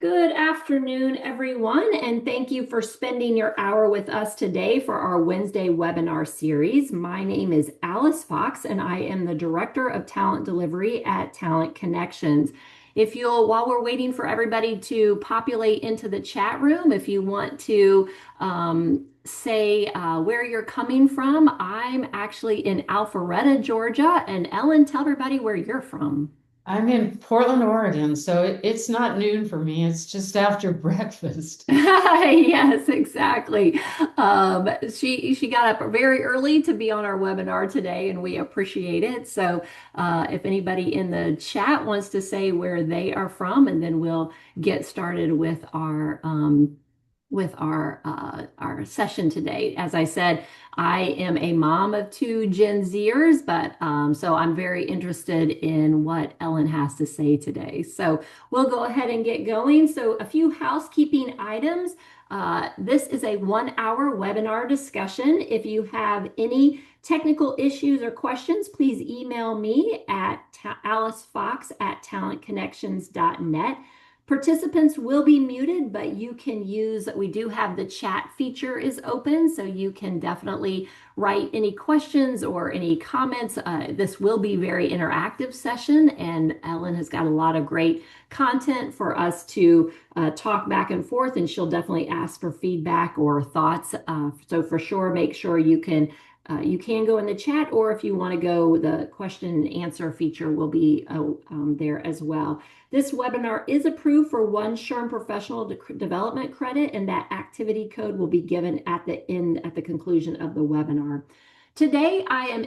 Good afternoon, everyone, and thank you for spending your hour with us today for our Wednesday webinar series. My name is Alice Fox, and I am the Director of Talent Delivery at Talent Connections. While we're waiting for everybody to populate into the chat room, if you want to say where you're coming from, I'm actually in Alpharetta, Georgia, and Ellen, tell everybody where you're from. I'm in Portland, Oregon, so it's not noon for me. It's just after breakfast. Yes, exactly. She got up very early to be on our webinar today, and we appreciate it. So, if anybody in the chat wants to say where they are from, and then we'll get started with our session today. As I said, I am a mom of two Gen Zers, but so I'm very interested in what Ellen has to say today. So we'll go ahead and get going. So a few housekeeping items. This is a 1 hour webinar discussion. If you have any technical issues or questions, please email me at alicefox@talentconnections.net. Participants will be muted, but you can we do have the chat feature is open, so you can definitely write any questions or any comments. This will be very interactive session, and Ellen has got a lot of great content for us to talk back and forth, and she'll definitely ask for feedback or thoughts. So for sure, make sure you can go in the chat, or if you want to go, the question and answer feature will be there as well. This webinar is approved for one SHRM professional development credit, and that activity code will be given at the end, at the conclusion of the webinar. Today, I am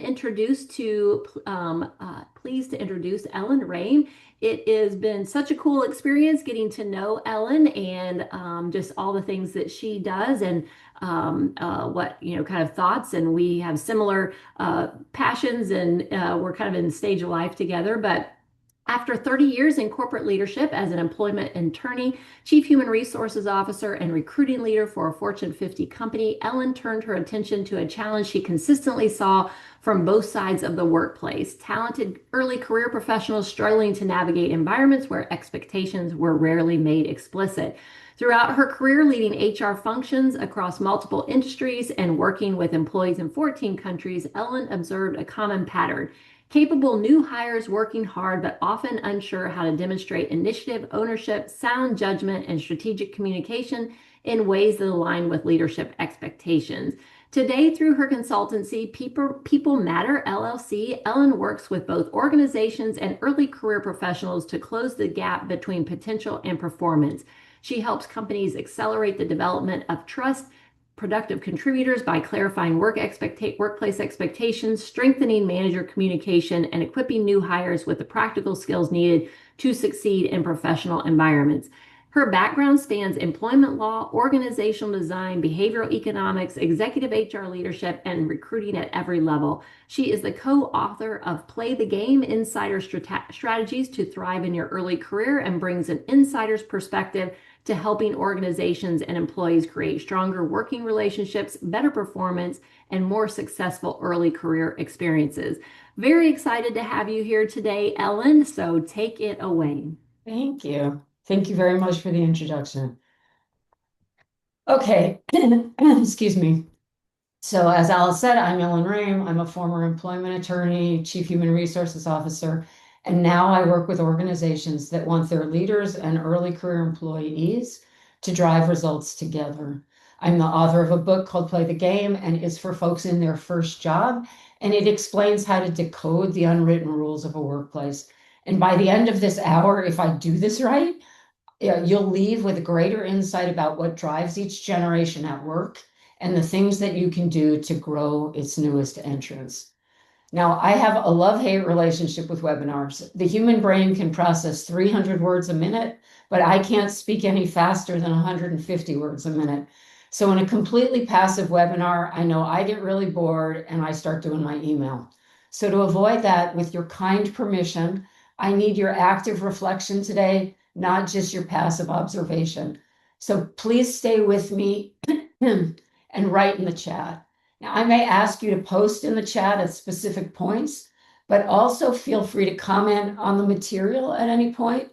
pleased to introduce Ellen Raim. It has been such a cool experience getting to know Ellen and just all the things that she does and what, kind of thoughts. And we have similar passions and we're kind of in the stage of life together. But after 30 years in corporate leadership as an employment attorney, chief human resources officer, and recruiting leader for a Fortune 50 company, Ellen turned her attention to a challenge she consistently saw from both sides of the workplace. Talented early career professionals struggling to navigate environments where expectations were rarely made explicit. Throughout her career leading HR functions across multiple industries and working with employees in 14 countries, Ellen observed a common pattern. Capable new hires working hard but often unsure how to demonstrate initiative, ownership, sound judgment, and strategic communication in ways that align with leadership expectations. Today, through her consultancy, People Matter LLC, Ellen works with both organizations and early career professionals to close the gap between potential and performance. She helps companies accelerate the development of trust, productive contributors by clarifying workplace expectations, strengthening manager communication, and equipping new hires with the practical skills needed to succeed in professional environments. Her background spans employment law, organizational design, behavioral economics, executive HR leadership, and recruiting at every level. She is the co-author of Play the Game: Insider Strategies to Thrive in Your Early Career, and brings an insider's perspective to helping organizations and employees create stronger working relationships, better performance, and more successful early career experiences. Very excited to have you here today, Ellen. So take it away. Thank you. Thank you very much for the introduction. Okay, excuse me. So as Alice said, I'm Ellen Raim. I'm a former employment attorney, chief human resources officer, and now I work with organizations that want their leaders and early career employees to drive results together. I'm the author of a book called Play the Game, and it's for folks in their first job, and it explains how to decode the unwritten rules of a workplace. And by the end of this hour, if I do this right, you'll leave with a greater insight about what drives each generation at work and the things that you can do to grow its newest entrants. Now, I have a love-hate relationship with webinars. The human brain can process 300 words a minute, but I can't speak any faster than 150 words a minute. So in a completely passive webinar, I know I get really bored and I start doing my email. So to avoid that, with your kind permission, I need your active reflection today, not just your passive observation. So please stay with me and write in the chat. Now, I may ask you to post in the chat at specific points, but also feel free to comment on the material at any point.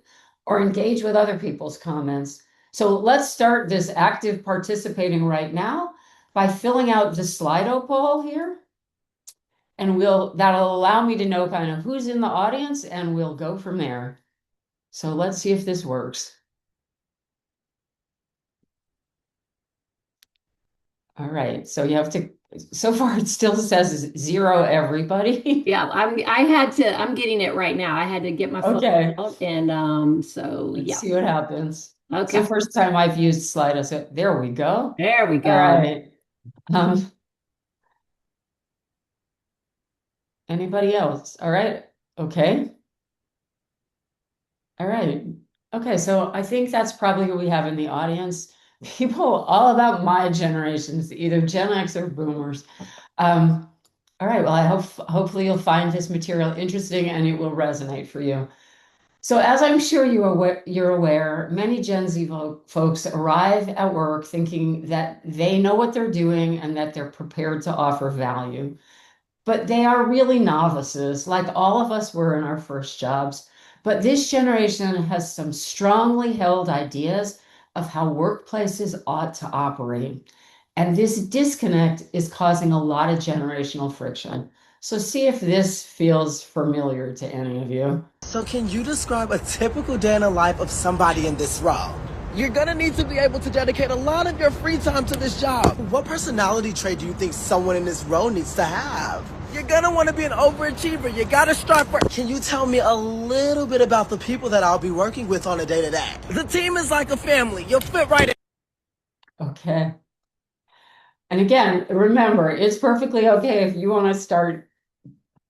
or engage with other people's comments. So let's start this active participating right now by filling out the Slido poll here. And that'll allow me to know kind of who's in the audience, and we'll go from there. So let's see if this works. All right, so you have to, so far it still says 0 everybody. Yeah, I'm getting it right now. I had to get my phone Okay, out and so let's yeah. see what happens. It's the Okay. first time I've used Slido, so there we go. There we All go. right. Um, Anybody else? All right. Okay. All right. Okay, so I think that's probably what we have in the audience. People all about my generations, either Gen X or boomers. Um, all right, well, hopefully you'll find this material interesting and it will resonate for you. So as I'm sure you're aware, many Gen Z folks arrive at work thinking that they know what they're doing and that they're prepared to offer value. But they are really novices, like all of us were in our first jobs. But this generation has some strongly held ideas of how workplaces ought to operate. And this disconnect is causing a lot of generational friction. So see if this feels familiar to any of you. So can you describe a typical day in the life of somebody in this role? You're gonna need to be able to dedicate a lot of your free time to this job. What personality trait do you think someone in this role needs to have? You're gonna want to be an overachiever. You gotta strive for. Can you tell me a little bit about the people that I'll be working with on a day-to-day? The team is like a family. You'll fit right in. Okay. And again, remember, it's perfectly okay if you want to start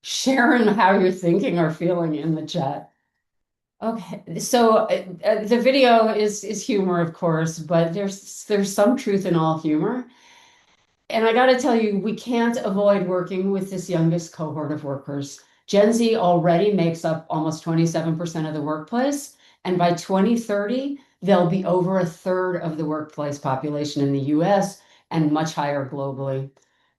sharing how you're thinking or feeling in the chat. Okay, so the video is humor, of course, but there's some truth in all humor. And I got to tell you, we can't avoid working with this youngest cohort of workers. Gen Z already makes up almost 27% of the workplace, and by 2030, they'll be over a third of the workplace population in the US and much higher globally.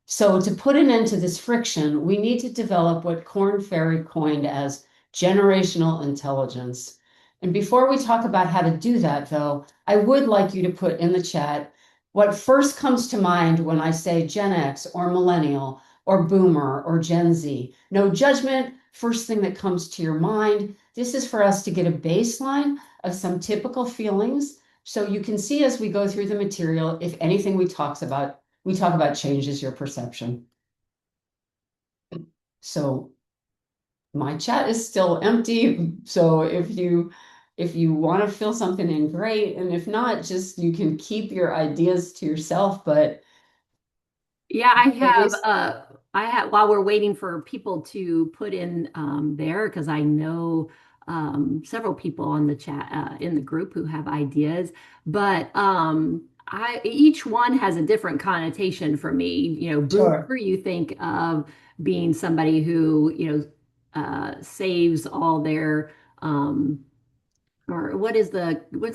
So to put an end to this friction, we need to develop what Korn Ferry coined as generational intelligence. And before we talk about how to do that, though, I would like you to put in the chat what first comes to mind when I say Gen X or millennial or boomer or Gen Z. No judgment, first thing that comes to your mind. This is for us to get a baseline of some typical feelings so you can see as we go through the material if anything we talk about changes your perception. So my chat is still empty. So if you want to fill something in, great. And if not, just you can keep your ideas to yourself. But Yeah, at least I have while we're waiting for people to put in there, because I know several people on the chat in the group who have ideas, but I each one has a different connotation for me. You know, sure. boomer, you think of being somebody who, saves all their or what's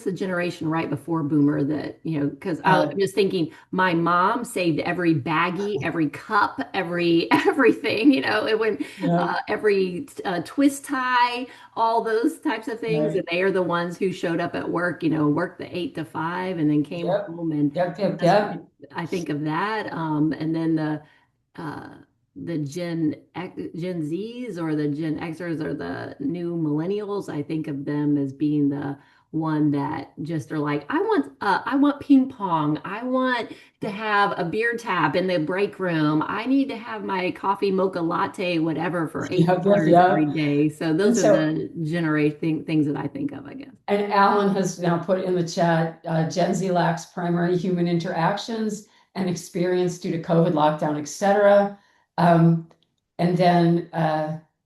the generation right before boomer that, because I'm Uh, just thinking my mom saved every baggie, every cup, every everything, it went yeah, every twist tie, all those types of things. And right. they are the ones who showed up at work, worked the 8 to 5 and then came Yep. home. And Yep. Yep. that's what Yep. I think of that. And then uh, the Gen Zs or the Gen Xers or the new millennials, I think of them as being the one that just are like, I want ping pong. I want to have a beer tap in the break room. I need to have my coffee mocha latte, whatever, for eight Yep. Yep. hours every Yep. day. So And those are so, the generation things that I think of, I guess. and Alan has now put in the chat, Gen Z lacks primary human interactions and experience due to COVID lockdown, etc. Um, and then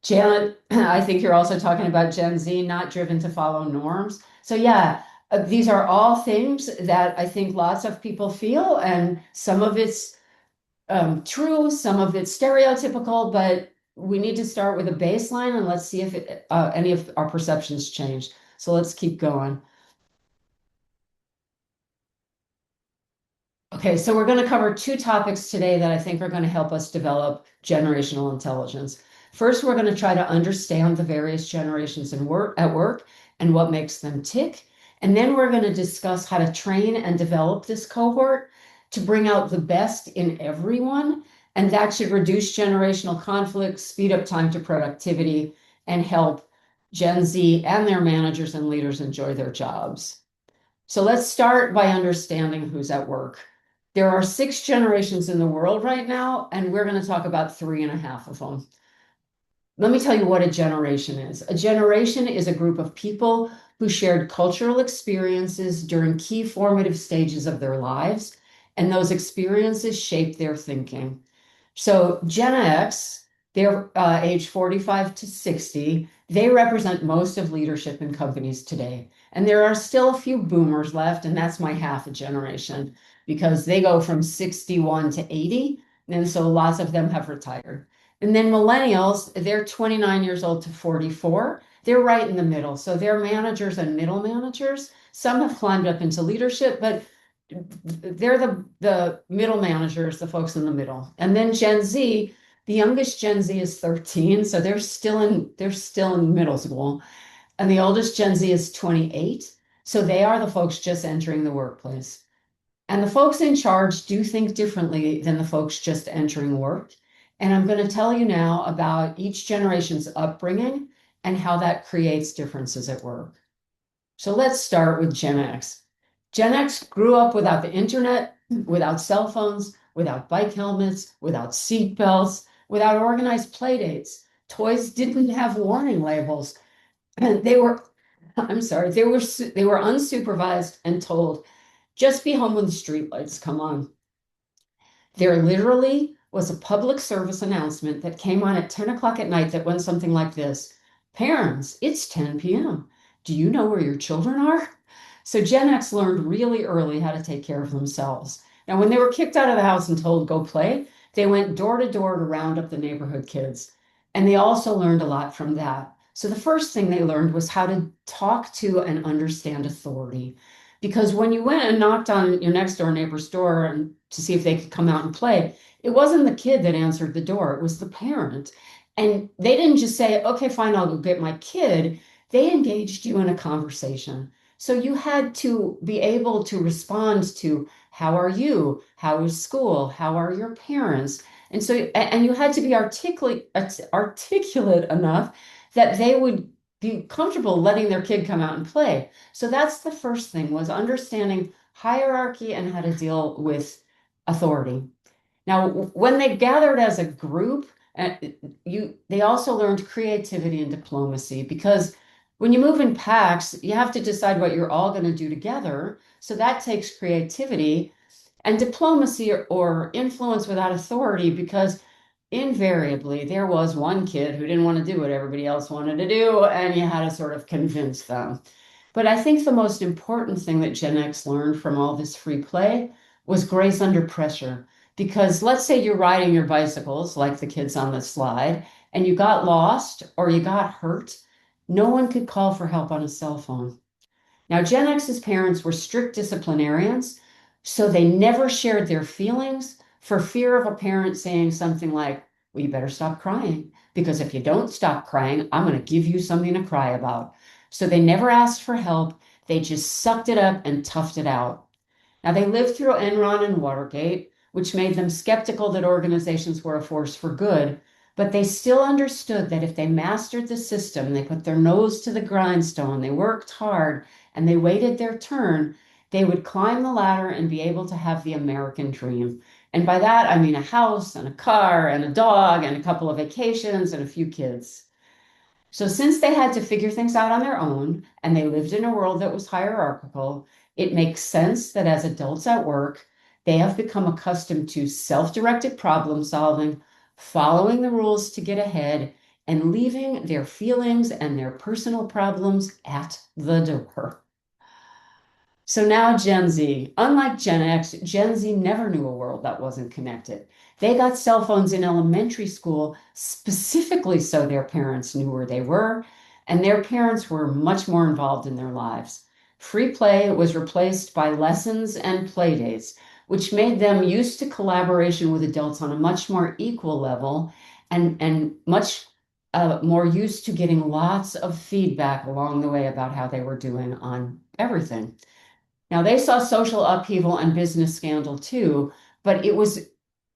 Janet, I think you're also talking about Gen Z not driven to follow norms. So yeah, these are all things that I think lots of people feel, and some of it's true, some of it's stereotypical, but we need to start with a baseline and let's see if any of our perceptions change. So let's keep going. Okay, so we're going to cover two topics today that I think are going to help us develop generational intelligence. First, we're going to try to understand the various generations at work, and what makes them tick. And then we're going to discuss how to train and develop this cohort to bring out the best in everyone. And that should reduce generational conflict, speed up time to productivity, and help Gen Z and their managers and leaders enjoy their jobs. So let's start by understanding who's at work. There are 6 generations in the world right now, and we're going to talk about 3.5 of them. Let me tell you what a generation is. A generation is a group of people who shared cultural experiences during key formative stages of their lives, and those experiences shape their thinking. So Gen X, they're age 45 to 60. They represent most of leadership in companies today. And there are still a few boomers left, and that's my half a generation, because they go from 61 to 80. And so lots of them have retired. And then millennials, they're 29 years old to 44. They're right in the middle. So they're managers and middle managers. Some have climbed up into leadership, but they're the middle managers, the folks in the middle. And then Gen Z, the youngest Gen Z is 13, so they're still in middle school. And the oldest Gen Z is 28, so they are the folks just entering the workplace. And the folks in charge do think differently than the folks just entering work. And I'm going to tell you now about each generation's upbringing and how that creates differences at work. So let's start with Gen X. Gen X grew up without the internet, without cell phones, without bike helmets, without seat belts, without organized play dates. Toys didn't have warning labels. And they were unsupervised and told, just be home when the streetlights come on. There literally was a public service announcement that came on at 10 o'clock at night that went something like this: parents, it's 10 p.m. Do you know where your children are? So Gen X learned really early how to take care of themselves. Now, when they were kicked out of the house and told go play, they went door to door to round up the neighborhood kids. And they also learned a lot from that. So the first thing they learned was how to talk to and understand authority. Because when you went and knocked on your next door neighbor's door and to see if they could come out and play, it wasn't the kid that answered the door, it was the parent. And they didn't just say, okay, fine, I'll go get my kid. They engaged you in a conversation. So you had to be able to respond to, how are you? How is school? How are your parents? And you had to be articulate enough that they would be comfortable letting their kid come out and play. So that's the first thing, was understanding hierarchy and how to deal with authority. Now, when they gathered as a group, they also learned creativity and diplomacy, because when you move in packs, you have to decide what you're all going to do together. So that takes creativity and diplomacy, or influence without authority, because invariably there was one kid who didn't want to do what everybody else wanted to do, and you had to sort of convince them. But I think the most important thing that Gen X learned from all this free play was grace under pressure. Because let's say you're riding your bicycles, like the kids on the slide, and you got lost or you got hurt, no one could call for help on a cell phone. Now, Gen X's parents were strict disciplinarians, so they never shared their feelings for fear of a parent saying something like, well, you better stop crying, because if you don't stop crying, I'm going to give you something to cry about. So they never asked for help. They just sucked it up and toughed it out. Now, they lived through Enron and Watergate, which made them skeptical that organizations were a force for good, but they still understood that if they mastered the system, they put their nose to the grindstone, they worked hard, and they waited their turn, they would climb the ladder and be able to have the American dream. And by that, I mean a house and a car and a dog and a couple of vacations and a few kids. So since they had to figure things out on their own, and they lived in a world that was hierarchical, it makes sense that as adults at work, they have become accustomed to self-directed problem solving, following the rules to get ahead, and leaving their feelings and their personal problems at the door. So now Gen Z, unlike Gen X, Gen Z never knew a world that wasn't connected. They got cell phones in elementary school specifically so their parents knew where they were, and their parents were much more involved in their lives. Free play was replaced by lessons and play dates, which made them used to collaboration with adults on a much more equal level, and much more used to getting lots of feedback along the way about how they were doing on everything. Now, they saw social upheaval and business scandal too, but it was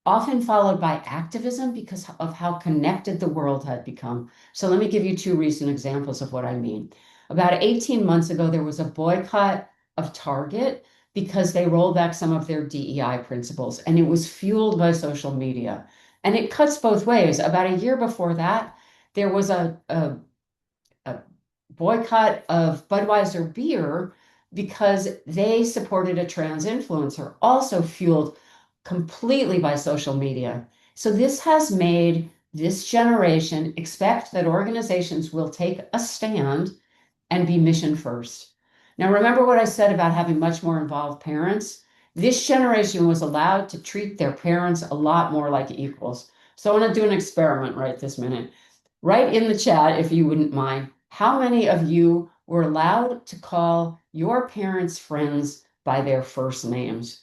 often followed by activism because of how connected the world had become. So let me give you two recent examples of what I mean. About 18 months ago, there was a boycott of Target because they rolled back some of their DEI principles, and it was fueled by social media. And it cuts both ways. About a year before that, there was a boycott of Budweiser beer because they supported a trans influencer, also fueled completely by social media. So this has made this generation expect that organizations will take a stand and be mission first. Now, remember what I said about having much more involved parents? This generation was allowed to treat their parents a lot more like equals. So I want to do an experiment right this minute. Write in the chat, if you wouldn't mind, how many of you were allowed to call your parents' friends by their first names?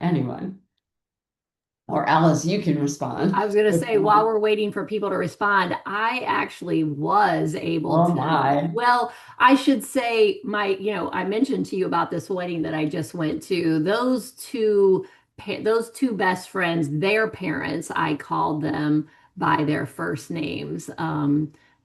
Anyone? Or Alice, you can respond. I was going to say, while we're waiting for people to respond, I actually was able Oh to, my. well, I should say I mentioned to you about this wedding that I just went to. Those two best friends, their parents, I called them by their first names.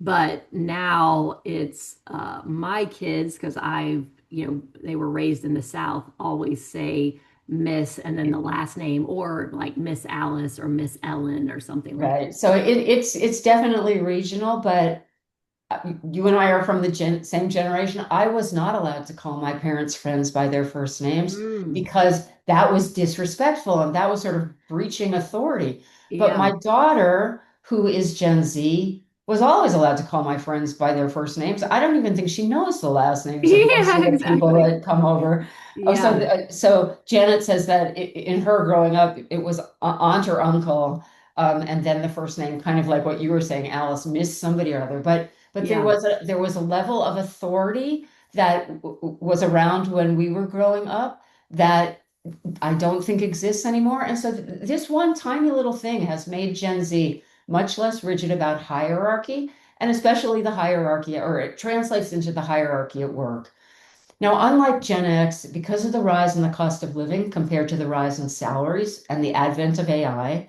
But now it's my kids, because they were raised in the South, always say Miss and then the last name, or like Miss Alice or Miss Ellen or something like Right. So it's definitely regional, but you and I are from the same generation. I was not allowed to call my parents' friends by their first that. names because that was disrespectful and that was sort of breaching authority. But Yeah. my daughter, who is Gen Z, was always allowed to call my friends by their first names. I don't even think she knows the last names of most of Yeah, the people exactly. that come over. Oh, so Yeah. so Janet says that in her growing up, it was aunt or uncle, and then the first name, kind of like what you were saying, Alice, Miss somebody or other. But Yeah. there was a level of authority that was around when we were growing up that I don't think exists anymore. And so this one tiny little thing has made Gen Z much less rigid about hierarchy, and especially the hierarchy, or it translates into the hierarchy at work. Now, unlike Gen X, because of the rise in the cost of living compared to the rise in salaries and the advent of AI,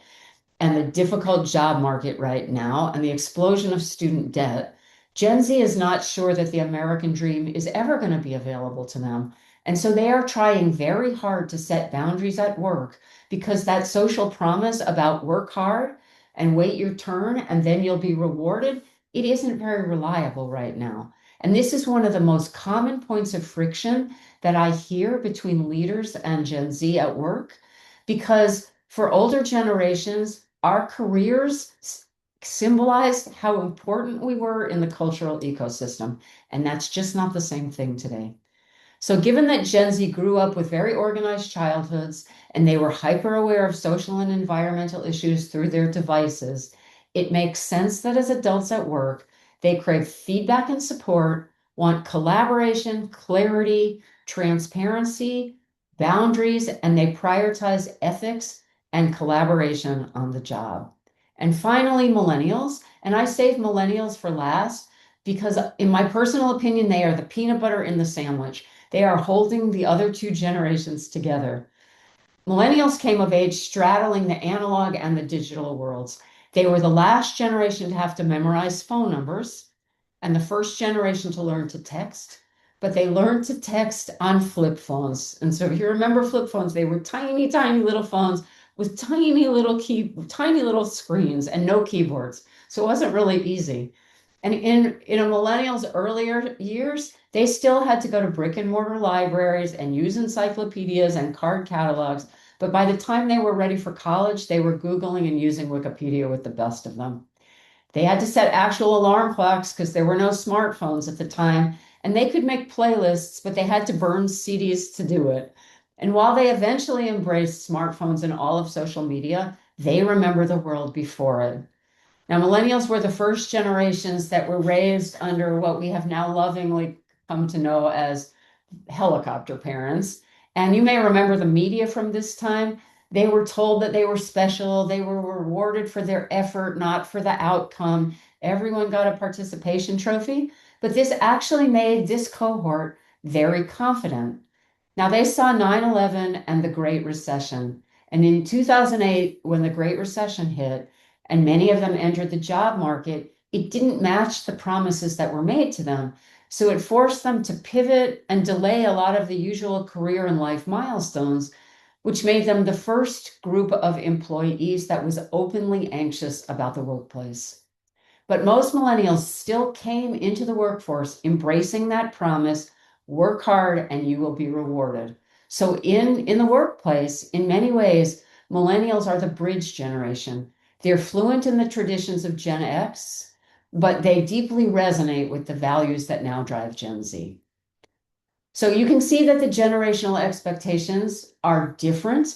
and the difficult job market right now and the explosion of student debt, Gen Z is not sure that the American dream is ever going to be available to them. And so they are trying very hard to set boundaries at work because that social promise about work hard and wait your turn and then you'll be rewarded, it isn't very reliable right now. And this is one of the most common points of friction that I hear between leaders and Gen Z at work, because for older generations, our careers symbolized how important we were in the cultural ecosystem. And that's just not the same thing today. So, given that Gen Z grew up with very organized childhoods and they were hyper aware of social and environmental issues through their devices, it makes sense that as adults at work, they crave feedback and support, want collaboration, clarity, transparency, boundaries, and they prioritize ethics and collaboration on the job. And finally, millennials, and I save millennials for last because, in my personal opinion, they are the peanut butter in the sandwich. They are holding the other two generations together. Millennials came of age straddling the analog and the digital worlds. They were the last generation to have to memorize phone numbers and the first generation to learn to text, but they learned to text on flip phones. And so if you remember flip phones, they were tiny, tiny little phones with tiny little screens and no keyboards. So it wasn't really easy. And in a millennial's earlier years, they still had to go to brick and mortar libraries and use encyclopedias and card catalogs. But by the time they were ready for college, they were Googling and using Wikipedia with the best of them. They had to set actual alarm clocks because there were no smartphones at the time, and they could make playlists, but they had to burn CDs to do it. And while they eventually embraced smartphones and all of social media, they remember the world before it. Now, millennials were the first generations that were raised under what we have now lovingly come to know as helicopter parents. And you may remember the media from this time. They were told that they were special. They were rewarded for their effort, not for the outcome. Everyone got a participation trophy, but this actually made this cohort very confident. Now, they saw 9/11 and the Great Recession. And in 2008, when the Great Recession hit and many of them entered the job market, it didn't match the promises that were made to them. So it forced them to pivot and delay a lot of the usual career and life milestones, which made them the first group of employees that was openly anxious about the workplace. But most millennials still came into the workforce embracing that promise, work hard and you will be rewarded. So in the workplace, in many ways, millennials are the bridge generation. They're fluent in the traditions of Gen X, but they deeply resonate with the values that now drive Gen Z. So you can see that the generational expectations are different,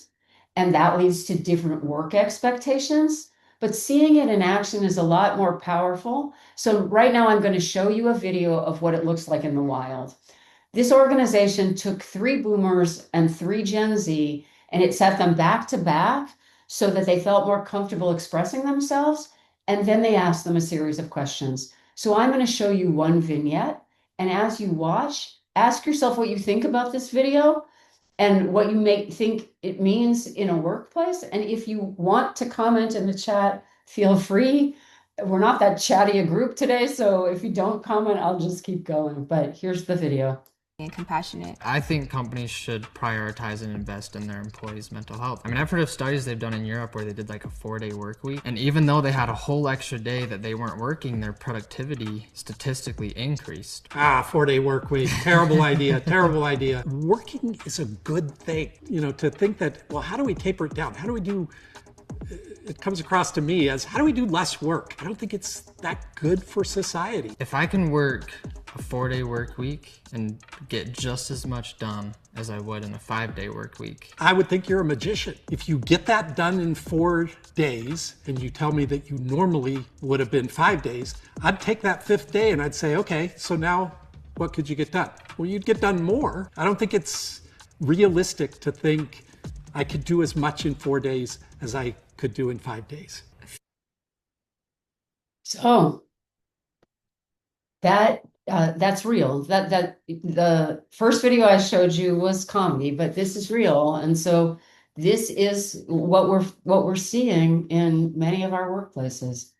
and that leads to different work expectations. But seeing it in action is a lot more powerful. So right now I'm going to show you a video of what it looks like in the wild. This organization took 3 boomers and 3 Gen Z, and it set them back to back so that they felt more comfortable expressing themselves. And then they asked them a series of questions. So I'm going to show you one vignette. And as you watch, ask yourself what you think about this video and what you may think it means in a workplace. And if you want to comment in the chat, feel free. We're not that chatty a group today, so if you don't comment, I'll just keep going. But here's the video. And compassionate. I think companies should prioritize and invest in their employees' mental health. I mean, I've heard of studies they've done in Europe where they did like a 4-day work week, and even though they had a whole extra day that they weren't working, their productivity statistically increased. 4-day work week, terrible idea, terrible idea. Working is a good thing, to think that, well, how do we taper it down? How do we do, it comes across to me as, how do we do less work? I don't think it's that good for society. If I can work a 4-day work week and get just as much done as I would in a 5-day work week, I would think you're a magician. If you get that done in 4 days and you tell me that you normally would have been 5 days, I'd take that 5th day and I'd say, okay, so now what could you get done? Well, you'd get done more. I don't think it's realistic to think I could do as much in 4 days as I could do in 5 days. So that's real. That the first video I showed you was comedy, but this is real. And so this is what we're seeing in many of our workplaces.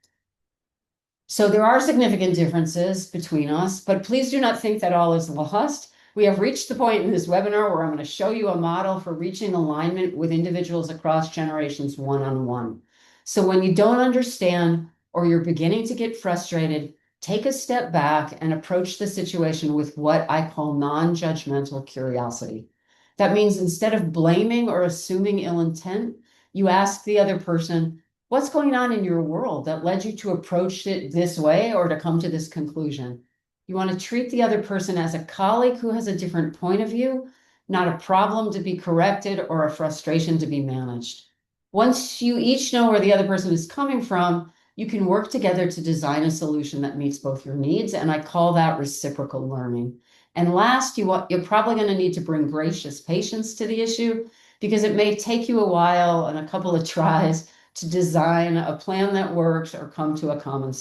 So there are significant differences between us, but please do not think that all is lost. We have reached the point in this webinar where I'm going to show you a model for reaching alignment with individuals across generations one-on-one. So when you don't understand or you're beginning to get frustrated, take a step back and approach the situation with what I call non-judgmental curiosity. That means instead of blaming or assuming ill intent, you ask the other person, what's going on in your world that led you to approach it this way or to come to this conclusion? You want to treat the other person as a colleague who has a different point of view, not a problem to be corrected or a frustration to be managed. Once you each know where the other person is coming from, you can work together to design a solution that meets both your needs, and I call that reciprocal learning. And last, you're probably going to need to bring gracious patience to the issue because it may take you a while and a couple of tries to design a plan that works or come to a common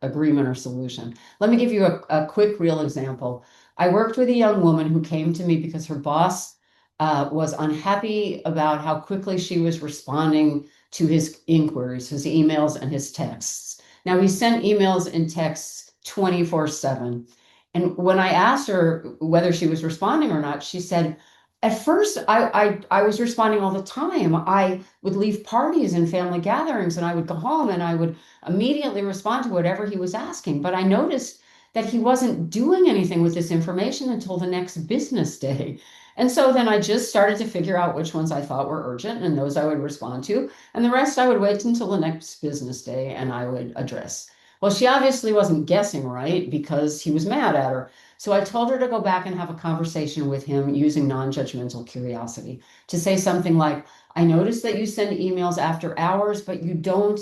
agreement or solution. Let me give you a quick real example. I worked with a young woman who came to me because her boss was unhappy about how quickly she was responding to his inquiries, his emails and his texts. Now, he sent emails and texts 24/7. And when I asked her whether she was responding or not, she said, at first, I was responding all the time. I would leave parties and family gatherings and I would go home and I would immediately respond to whatever he was asking. But I noticed that he wasn't doing anything with this information until the next business day. And so then I just started to figure out which ones I thought were urgent and those I would respond to. And the rest I would wait until the next business day and I would address. Well, she obviously wasn't guessing right because he was mad at her. So I told her to go back and have a conversation with him using non-judgmental curiosity to say something like, I noticed that you send emails after hours, but you don't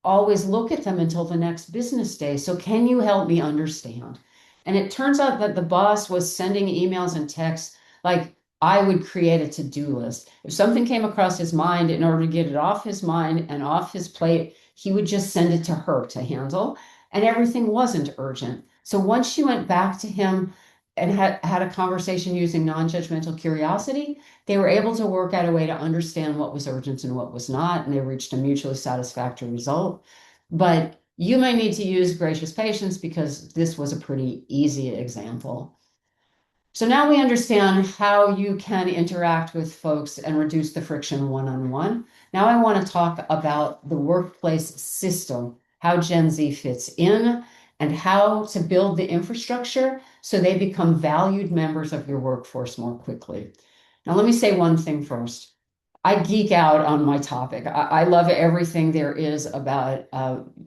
always look at them until the next business day. So can you help me understand? And it turns out that the boss was sending emails and texts like I would create a to-do list. If something came across his mind, in order to get it off his mind and off his plate, he would just send it to her to handle, and everything wasn't urgent. So once she went back to him and had a conversation using non-judgmental curiosity, they were able to work out a way to understand what was urgent and what was not, and they reached a mutually satisfactory result. But you may need to use gracious patience because this was a pretty easy example. So now we understand how you can interact with folks and reduce the friction one-on-one. Now I want to talk about the workplace system, how Gen Z fits in, and how to build the infrastructure so they become valued members of your workforce more quickly. Now, let me say one thing first. I geek out on my topic. I love everything there is about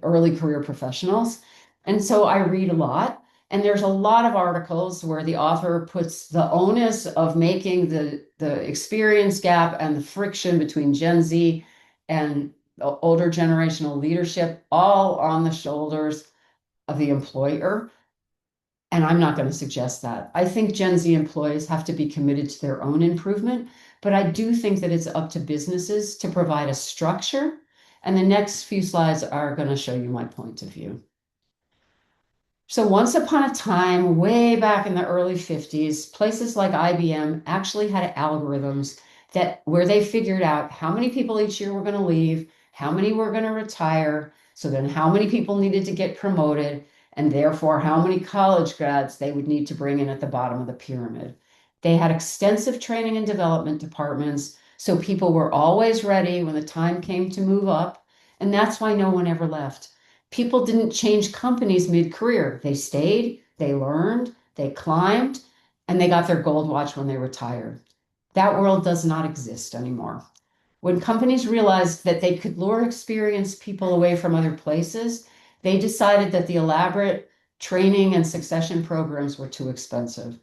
early career professionals. And so I read a lot. And there's a lot of articles where the author puts the onus of making the experience gap and the friction between Gen Z and older generational leadership all on the shoulders of the employer. And I'm not going to suggest that. I think Gen Z employees have to be committed to their own improvement, but I do think that it's up to businesses to provide a structure. And the next few slides are going to show you my point of view. So once upon a time, way back in the early 50s, places like IBM actually had algorithms where they figured out how many people each year were going to leave, how many were going to retire, so then how many people needed to get promoted, and therefore how many college grads they would need to bring in at the bottom of the pyramid. They had extensive training and development departments, so people were always ready when the time came to move up, and that's why no one ever left. People didn't change companies mid-career. They stayed, they learned, they climbed, and they got their gold watch when they retired. That world does not exist anymore. When companies realized that they could lure experienced people away from other places, they decided that the elaborate training and succession programs were too expensive.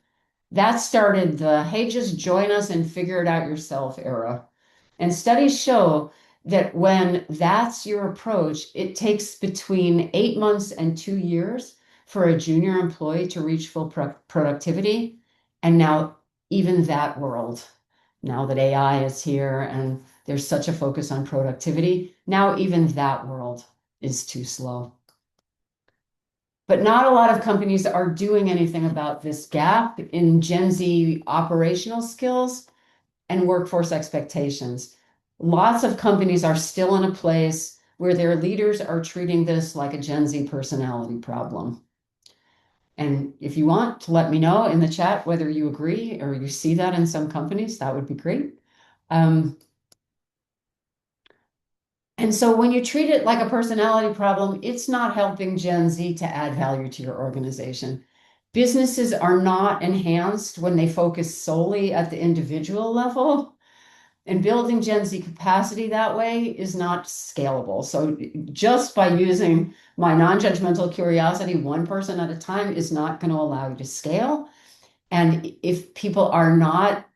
That started the, hey, just join us and figure it out yourself era. And studies show that when that's your approach, it takes between 8 months and 2 years for a junior employee to reach full productivity. And now even that world, now that AI is here and there's such a focus on productivity, now even that world is too slow. But not a lot of companies are doing anything about this gap in Gen Z operational skills and workforce expectations. Lots of companies are still in a place where their leaders are treating this like a Gen Z personality problem. And if you want to let me know in the chat whether you agree or you see that in some companies, that would be great. And so when you treat it like a personality problem, it's not helping Gen Z to add value to your organization. Businesses are not enhanced when they focus solely at the individual level. And building Gen Z capacity that way is not scalable. So just by using my non-judgmental curiosity, one person at a time is not going to allow you to scale. And if people are not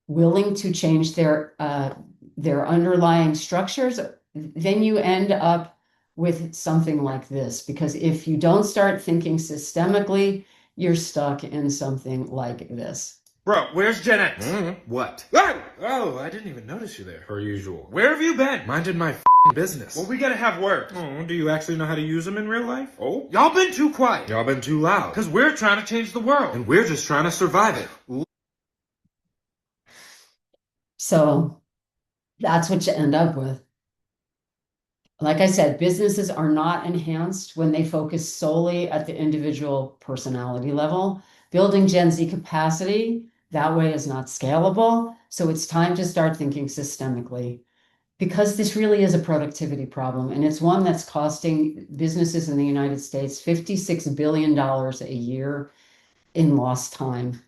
willing to change their underlying structures, then you end up with something like this. Because if you don't start thinking systemically, you're stuck in something like this. Bro, where's Gen X? What? Oh, I didn't even notice you there. Per usual. Where have you been? Minding my business. Well, we gotta have words. Oh, do you actually know how to use them in real life? Oh? Y'all been too quiet. Y'all been too loud. Because we're trying to change the world. And we're just trying to survive it. So that's what you end up with. Like I said, businesses are not enhanced when they focus solely at the individual personality level. Building Gen Z capacity that way is not scalable. So it's time to start thinking systemically, because this really is a productivity problem. And it's one that's costing businesses in the United States $56 billion a year in lost time.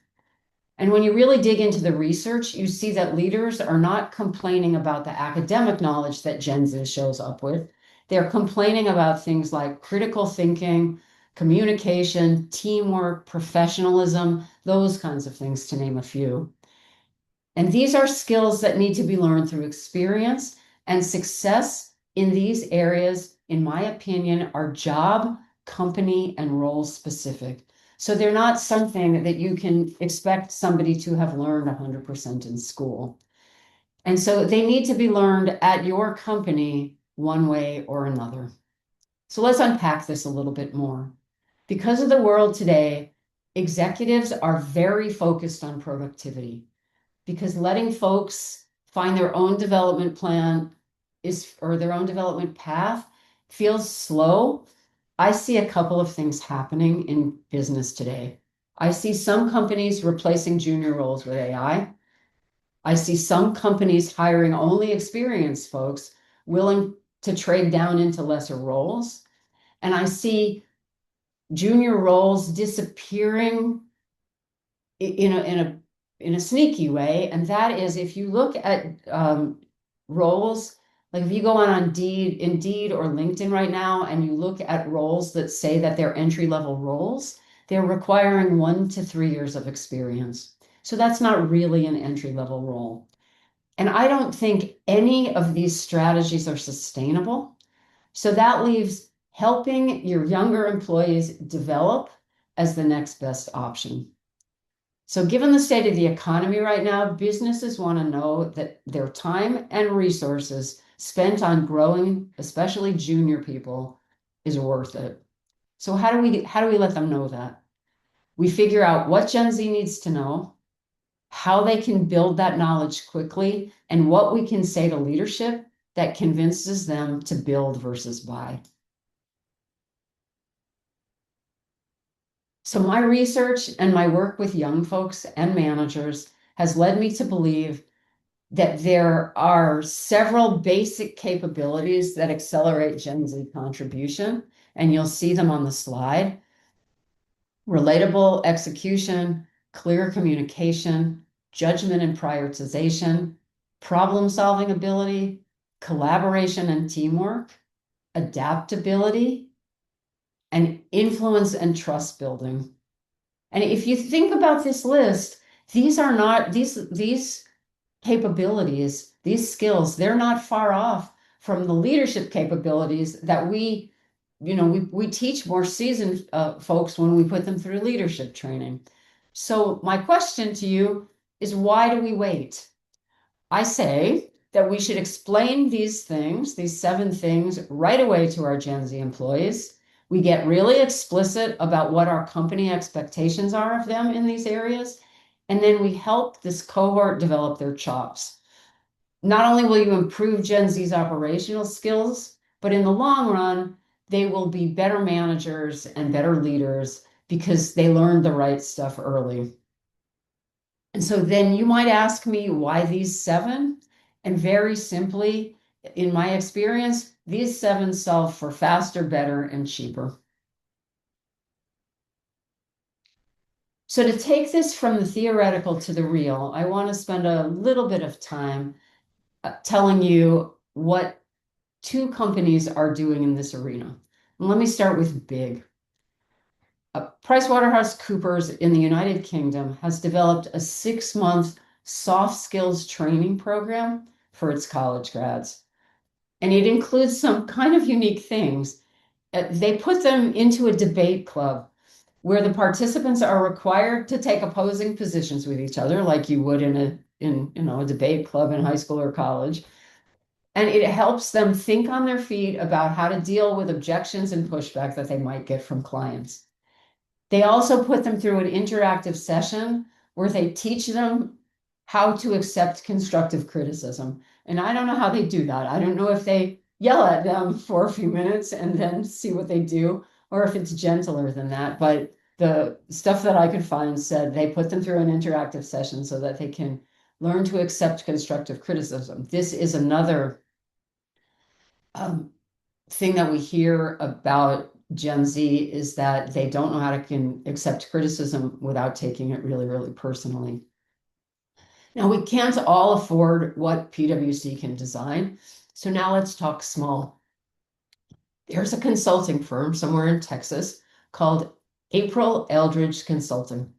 And when you really dig into the research, you see that leaders are not complaining about the academic knowledge that Gen Z shows up with. They're complaining about things like critical thinking, communication, teamwork, professionalism, those kinds of things, to name a few. And these are skills that need to be learned through experience, and success in these areas, in my opinion, are job, company, and role specific. So they're not something that you can expect somebody to have learned 100% in school. And so they need to be learned at your company one way or another. So let's unpack this a little bit more. Because of the world today, executives are very focused on productivity because letting folks find their own development plan or their own development path feels slow. I see a couple of things happening in business today. I see some companies replacing junior roles with AI. I see some companies hiring only experienced folks willing to trade down into lesser roles. And I see junior roles disappearing in a sneaky way. And that is if you look at roles, like if you go on Indeed or LinkedIn right now, and you look at roles that say that they're entry-level roles, they're requiring 1 to 3 years of experience. So that's not really an entry-level role. And I don't think any of these strategies are sustainable. So that leaves helping your younger employees develop as the next best option. So given the state of the economy right now, businesses want to know that their time and resources spent on growing, especially junior people, is worth it. So how do we let them know that? We figure out what Gen Z needs to know, how they can build that knowledge quickly, and what we can say to leadership that convinces them to build versus buy. So my research and my work with young folks and managers has led me to believe that there are several basic capabilities that accelerate Gen Z contribution, and you'll see them on the slide. Relatable execution, clear communication, judgment and prioritization, problem-solving ability, collaboration and teamwork, adaptability, and influence and trust building. And if you think about this list, these are not these capabilities, these skills, they're not far off from the leadership capabilities that we teach more seasoned folks when we put them through leadership training. So my question to you is, why do we wait? I say that we should explain these things, these 7 things, right away to our Gen Z employees. We get really explicit about what our company expectations are of them in these areas. And then we help this cohort develop their chops. Not only will you improve Gen Z's operational skills, but in the long run, they will be better managers and better leaders because they learned the right stuff early. And so then you might ask me, why these 7? And very simply, in my experience, these 7 solve for faster, better, and cheaper. So to take this from the theoretical to the real, I want to spend a little bit of time telling you what 2 companies are doing in this arena. And let me start with big. PricewaterhouseCoopers in the United Kingdom has developed a 6-month soft skills training program for its college grads. And it includes some kind of unique things. They put them into a debate club where the participants are required to take opposing positions with each other, like you would in a debate club in high school or college. And it helps them think on their feet about how to deal with objections and pushback that they might get from clients. They also put them through an interactive session where they teach them how to accept constructive criticism. And I don't know how they do that. I don't know if they yell at them for a few minutes and then see what they do, or if it's gentler than that. But the stuff that I could find said they put them through an interactive session so that they can learn to accept constructive criticism. This is another thing that we hear about Gen Z, is that they don't know how to accept criticism without taking it really, really personally. Now, we can't all afford what PwC can design. So now let's talk small. There's a consulting firm somewhere in Texas called April Eldridge Consulting.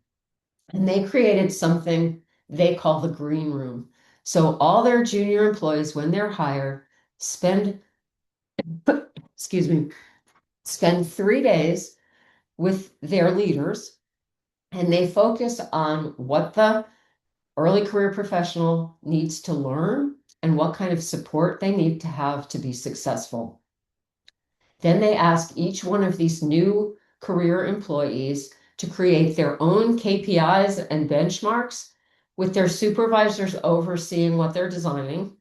And they created something they call the green room. So all their junior employees, when they're hired, spend 3 days with their leaders And they focus on what the early career professional needs to learn and what kind of support they need to have to be successful. Then they ask each one of these new career employees to create their own KPIs and benchmarks with their supervisors overseeing what they're designing.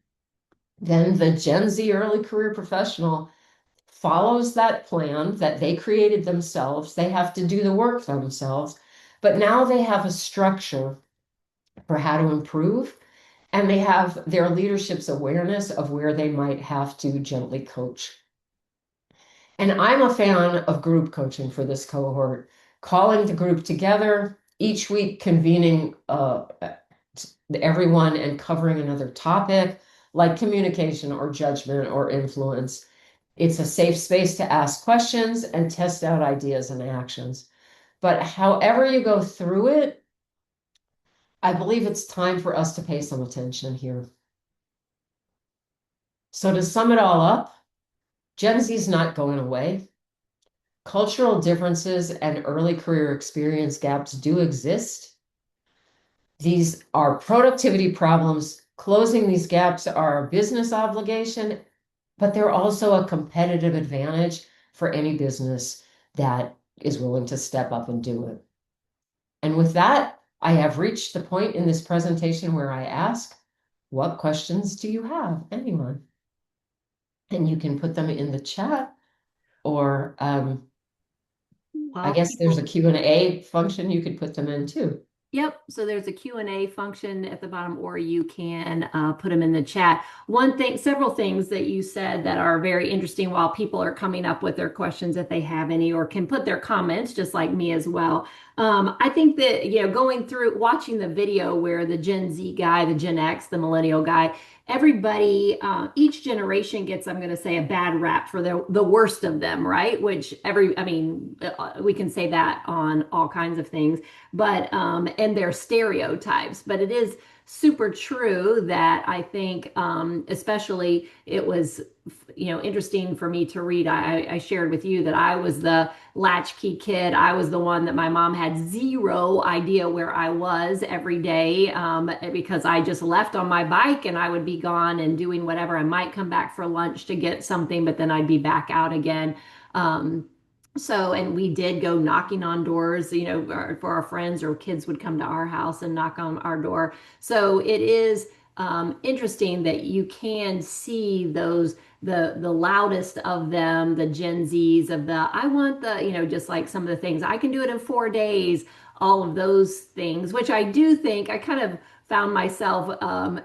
Then the Gen Z early career professional follows that plan that they created themselves. They have to do the work themselves, but now they have a structure for how to improve, and they have their leadership's awareness of where they might have to gently coach. And I'm a fan of group coaching for this cohort, calling the group together each week, convening everyone and covering another topic like communication or judgment or influence. It's a safe space to ask questions and test out ideas and actions. But however you go through it, I believe it's time for us to pay some attention here. So to sum it all up, Gen Z is not going away. Cultural differences and early career experience gaps do exist. These are productivity problems. Closing these gaps are a business obligation, but they're also a competitive advantage for any business that is willing to step up and do it. And with that, I have reached the point in this presentation where I ask, what questions do you have, anyone? And you can put them in the chat, or I Well, guess there's a Q&A function you could put them in too. Yep. So there's a Q&A function at the bottom, or you can put them in the chat. One thing, several things that you said that are very interesting while people are coming up with their questions, if they have any, or can put their comments, just like me as well. I think that, going through watching the video where the Gen Z guy, the Gen X, the millennial guy, everybody, each generation gets, I'm going to say, a bad rap for the worst of them, right? Which we can say that on all kinds of things, but and their stereotypes. But it is super true that I think, especially it was, interesting for me to read. I shared with you that I was the latchkey kid. I was the one that my mom had zero idea where I was every day, because I just left on my bike and I would be gone and doing whatever. I might come back for lunch to get something, but then I'd be back out again. And we did go knocking on doors, for our friends, or kids would come to our house and knock on our door. So it is interesting that you can see the loudest of them, the Gen Zs of I want just like some of the things, I can do it in 4 days, all of those things, which I do think I kind of found myself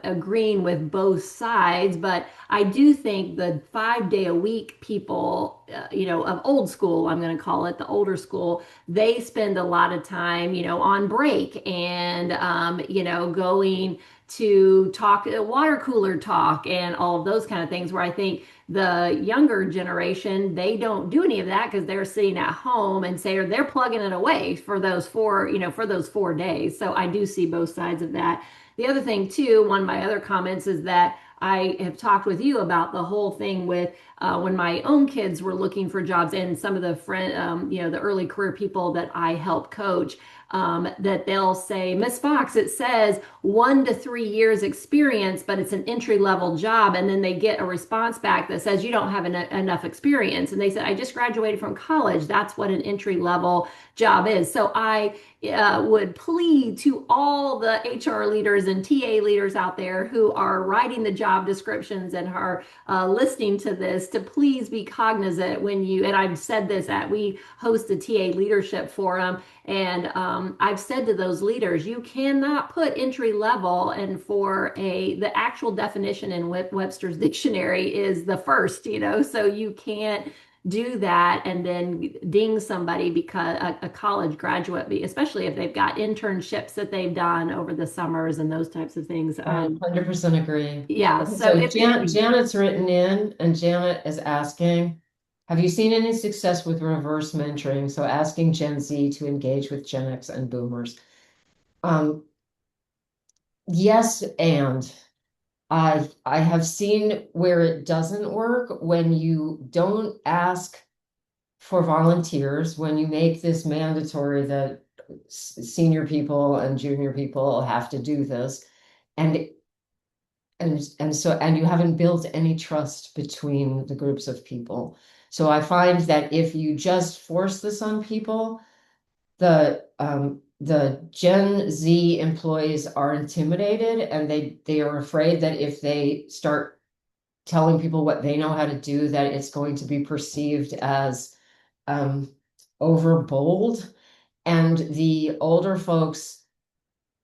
agreeing with both sides, but I do think the 5 day a week people, of old school, I'm going to call it the older school, they spend a lot of time, on break and, going to talk, water cooler talk, and all of those kind of things, where I think the younger generation, they don't do any of that because they're sitting at home and say, or they're plugging it away for those 4 days. So I do see both sides of that. The other thing too, one of my other comments is that I have talked with you about the whole thing with when my own kids were looking for jobs, and some of the the early career people that I help coach, that they'll say, Miss Fox, it says 1 to 3 years experience, but it's an entry level job. And then they get a response back that says, you don't have enough experience. And they said, I just graduated from college. That's what an entry level job is. So I would plead to all the HR leaders and TA leaders out there who are writing the job descriptions and are listening to this, to please be cognizant when and I've said this we host a TA leadership forum, and I've said to those leaders, you cannot put entry level, and the actual definition in Webster's dictionary is the first, so you can't do that and then ding somebody because a college graduate, especially if they've got internships that they've done over the summers and those types of things. 100% agree. Yeah. So Janet's written in, and Janet is asking, have you seen any success with reverse mentoring? So asking Gen Z to engage with Gen X and boomers. Yes, and I have seen where it doesn't work when you don't ask for volunteers, when you make this mandatory that senior people and junior people have to do this. And and you haven't built any trust between the groups of people. So I find that if you just force this on people, the Gen Z employees are intimidated, and they are afraid that if they start telling people what they know how to do, that it's going to be perceived as over bold. And the older folks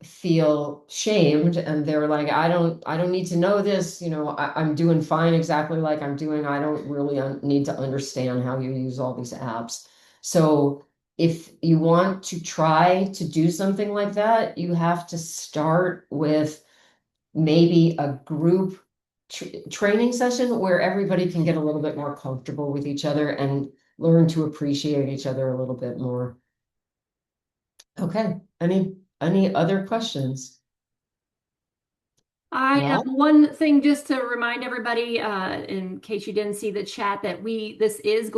feel shamed, and they're like, I don't need to know this, I'm doing fine exactly like I'm doing. I don't really need to understand how you use all these apps. So if you want to try to do something like that, you have to start with maybe a group training session where everybody can get a little bit more comfortable with each other and learn to appreciate each other a little bit more. Okay, any other questions? I have Well, one thing just to remind everybody, in case you didn't see the chat, that this is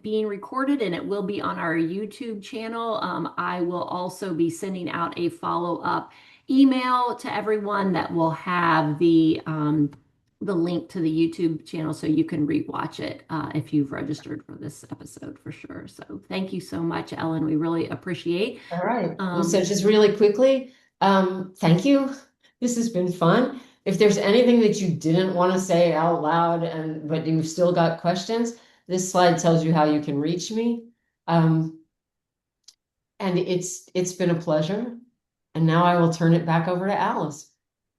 being recorded, and it will be on our YouTube channel. I will also be sending out a follow-up email to everyone that will have the link to the YouTube channel so you can rewatch it if you've registered for this episode for sure. So thank you so much, Ellen. We really appreciate. all right. So just really quickly, thank you. This has been fun. If there's anything that you didn't want to say out loud but you've still got questions, this slide tells you how you can reach me. And it's been a pleasure. And now I will turn it back over to Alice.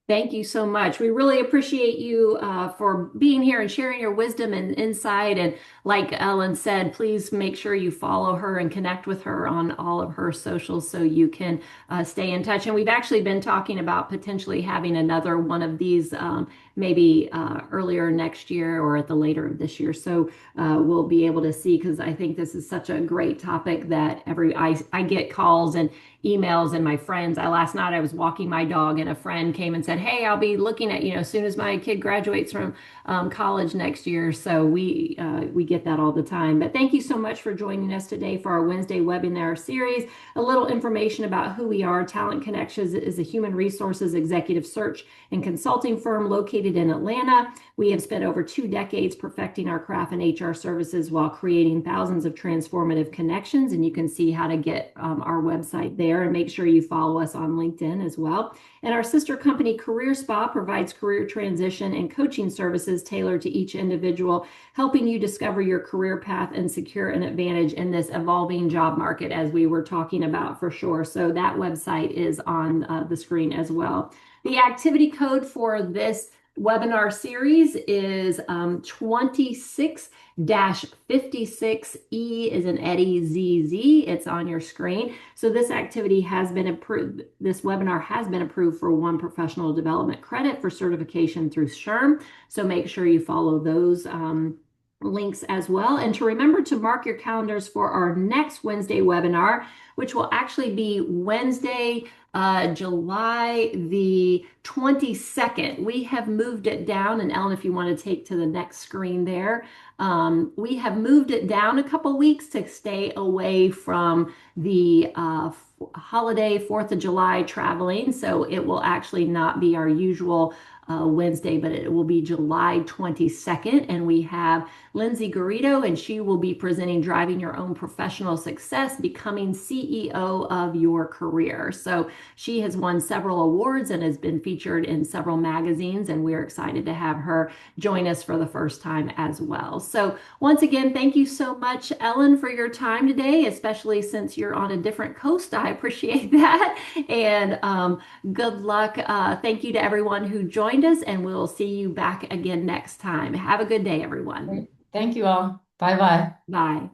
Thank you so much. We really appreciate you for being here and sharing your wisdom and insight. And like Ellen said, please make sure you follow her and connect with her on all of her socials so you can stay in touch. And we've actually been talking about potentially having another one of these maybe earlier next year or at the later of this year. So we'll be able to see, because I think this is such a great topic that I get calls and emails, and my friends. Last night I was walking my dog and a friend came and said, "Hey, I'll be looking at as soon as my kid graduates from college next year." So we get that all the time. But thank you so much for joining us today for our Wednesday webinar series. A little information about who we are. Talent Connections is a human resources executive search and consulting firm located in Atlanta. We have spent over 2 decades perfecting our craft and HR services while creating thousands of transformative connections. And you can see how to get our website there, and make sure you follow us on LinkedIn as well. And our sister company, Career Spa, provides career transition and coaching services tailored to each individual, helping you discover your career path and secure an advantage in this evolving job market, as we were talking about for sure. So that website is on the screen as well. The activity code for this webinar series is 26-56E is an Eddie ZZ. It's on your screen. So this activity has been approved. This webinar has been approved for 1 professional development credit for certification through SHRM. So make sure you follow those links as well. And to remember to mark your calendars for our next Wednesday webinar, which will actually be Wednesday, July the 22nd. We have moved it down, and Ellen, if you want to take to the next screen there, we have moved it down a couple weeks to stay away from the holiday 4th of July traveling. So it will actually not be our usual Wednesday, but it will be July 22nd. And we have Lindsay Garrido, and she will be presenting Driving Your Own Professional Success, Becoming CEO of Your Career. So she has won several awards and has been featured in several magazines, and we're excited to have her join us for the first time as well. So once again, thank you so much, Ellen, for your time today, especially since you're on a different coast. I appreciate that. And good luck. Thank you to everyone who joined us, and we'll see you back again next time. Have a good day, everyone. Thank you all. Bye-bye. Bye.